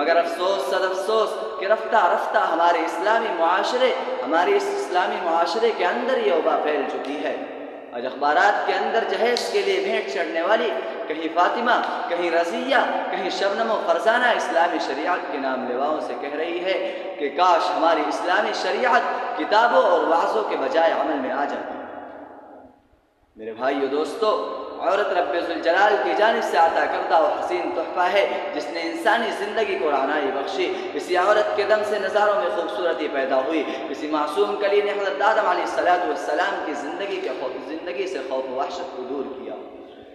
مگر افسوس صد افسوس کہ رفتہ رفتہ ہمارے اس اسلامی معاشرے کے اندر یہ وبا پھیل چکی ہے۔ آج اخبارات کے اندر جہیز کے لیے بھیٹ چڑھنے والی کہیں فاطمہ، کہیں رضیہ، کہیں شبنم و فرزانہ اسلامی شریعت کے نام لیواؤں سے کہہ رہی ہے کہ کاش ہماری اسلامی شریعت کتابوں اور وعظوں کے بجائے عمل میں آ جاتی۔ میرے بھائیو دوستو، عورت رب ذوالجلال کی جانب سے عطا کردہ و حسین تحفہ ہے جس نے انسانی زندگی کو رعنائی بخشی۔ کسی عورت کے دم سے نظاروں میں خوبصورتی پیدا ہوئی، کسی معصوم کلی نے حضرت آدم علیہ السلام کی زندگی سے خوف و وحشت کو دور کیا۔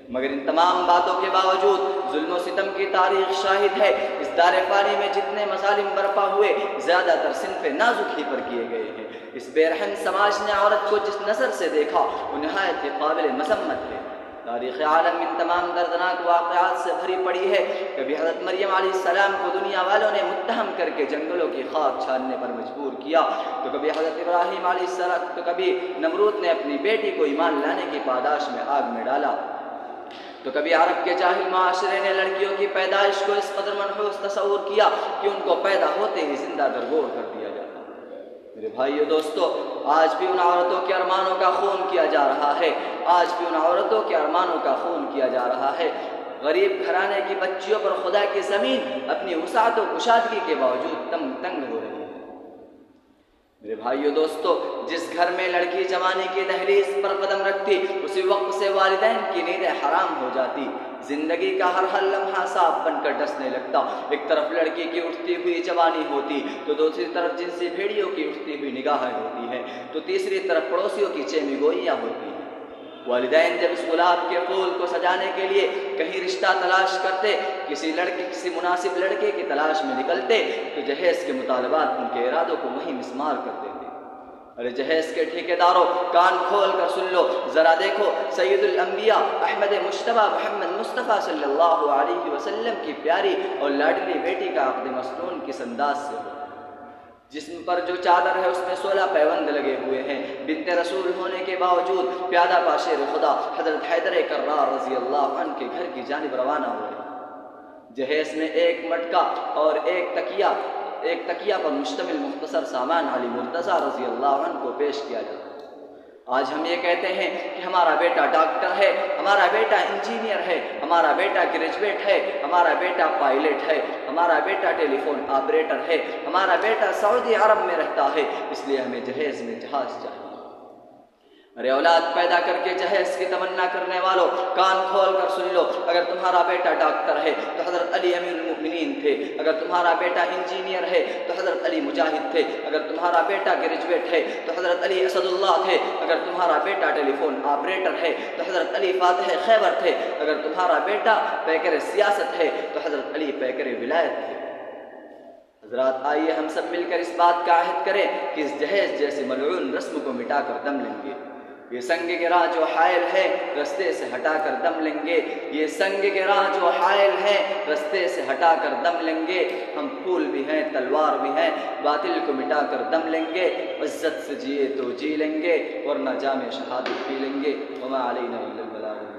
مگر ان تمام باتوں کے باوجود ظلم و ستم کی تاریخ شاہد ہے، اس دار فانی میں جتنے مظالم برپا ہوئے زیادہ تر صنف نازک ہی پر کیے گئے ہیں۔ اس بے رحم سماج نے عورت کو جس نظر سے دیکھا وہ نہایت ہی قابل مذمت ہے۔ تاریخ عالم ان تمام دردناک واقعات سے بھری پڑی ہے۔ کبھی حضرت مریم علیہ السلام کو دنیا والوں نے متہم کر کے جنگلوں کی خاک چھاننے پر مجبور کیا، تو کبھی حضرت ابراہیم علیہ السلام، تو کبھی نمرود نے اپنی بیٹی کو ایمان لانے کی پاداش میں آگ میں ڈالا، تو کبھی عرب کے جاہل معاشرے نے لڑکیوں کی پیدائش کو اس قدر منحوس تصور کیا کہ ان کو پیدا ہوتے ہی زندہ درگور کر دیا جاتا۔ میرے بھائیو دوستو، آج بھی ان عورتوں کے ارمانوں کا خون کیا جا رہا ہے، آج بھی ان عورتوں کے ارمانوں کا خون کیا جا رہا ہے۔ غریب گھرانے کی بچیوں پر خدا کی زمین اپنی وسعت و کشادگی کے باوجود تنگ ہو رہی ہے۔ میرے بھائیو دوستو، جس گھر میں لڑکی جوانی کی دہلیز پر قدم رکھتی اسی وقت سے والدین کی نیندیں حرام ہو جاتی، زندگی کا ہر لمحہ صاف بن کر ڈسنے لگتا۔ ایک طرف لڑکی کی اٹھتی ہوئی جوانی ہوتی تو دوسری طرف جنسی بھیڑیوں کی اٹھتی ہوئی نگاہیں ہوتی ہیں، تو تیسری طرف پڑوسیوں کی چیمی گوئیاں ہوتی ہیں۔ والدین جب اس گلاب کے پھول کو سجانے کے لیے کہیں رشتہ تلاش کرتے، کسی مناسب لڑکے کی تلاش میں نکلتے، تو جہیز کے مطالبات ان کے ارادوں کو وہیں مسمار کر دیتے۔ ارے جہیز کے ٹھیکیداروں، کان کھول کر سن لو، ذرا دیکھو سید الانبیاء احمد مجتبیٰ محمد مصطفیٰ صلی اللہ علیہ وسلم کی پیاری اور لاڈلی بیٹی کا عقد مسنون کس انداز سے ہو۔ جسم پر جو چادر ہے اس میں 16 پیوند لگے ہوئے ہیں۔ بنت رسول ہونے کے باوجود پیادہ پاشیر خدا حضرت حیدر کرار رضی اللہ عنہ کے گھر کی جانب روانہ ہوئے۔ جہیز میں ایک مٹکا اور ایک تکیہ پر مشتمل مختصر سامان علی مرتضیٰ رضی اللہ عنہ کو پیش کیا جاتا۔ آج ہم یہ کہتے ہیں کہ ہمارا بیٹا ڈاکٹر ہے، ہمارا بیٹا انجینئر ہے، ہمارا بیٹا گریجویٹ ہے، ہمارا بیٹا پائلٹ ہے، ہمارا بیٹا ٹیلی فون آپریٹر ہے، ہمارا بیٹا سعودی عرب میں رہتا ہے، اس لیے ہمیں جہیز میں جہاز چاہیے۔ ارے اولاد پیدا کر کے جہیز کی تمنا کرنے والوں، کان کھول کر سن لو، اگر تمہارا بیٹا ڈاکٹر ہے تو حضرت علی امیر المؤمنین تھے، اگر تمہارا بیٹا انجینئر ہے تو حضرت علی مجاہد تھے، اگر تمہارا بیٹا گریجویٹ ہے تو حضرت علی اسد اللہ تھے، اگر تمہارا بیٹا ٹیلی فون آپریٹر ہے تو حضرت علی فاتح خیبر تھے، اگر تمہارا بیٹا پیکر سیاست ہے تو حضرت علی پیکر ولایت تھے۔ حضرات، آئیے ہم سب مل کر اس بات کا عہد کریں کہ اس جہیز جیسی ملعون رسم کو مٹا کر دم لیں گے۔ یہ سنگ گرا جو حائل ہے رستے سے ہٹا کر دم لیں گے، یہ سنگ گرا جو حائل ہے رستے سے ہٹا کر دم لیں گے۔ ہم پھول بھی ہیں تلوار بھی ہیں، باطل کو مٹا کر دم لیں گے، عزت سے جیے تو جی لیں گے ورنہ جام شہادت پی لیں گے۔ وما علینا الا البلاغ۔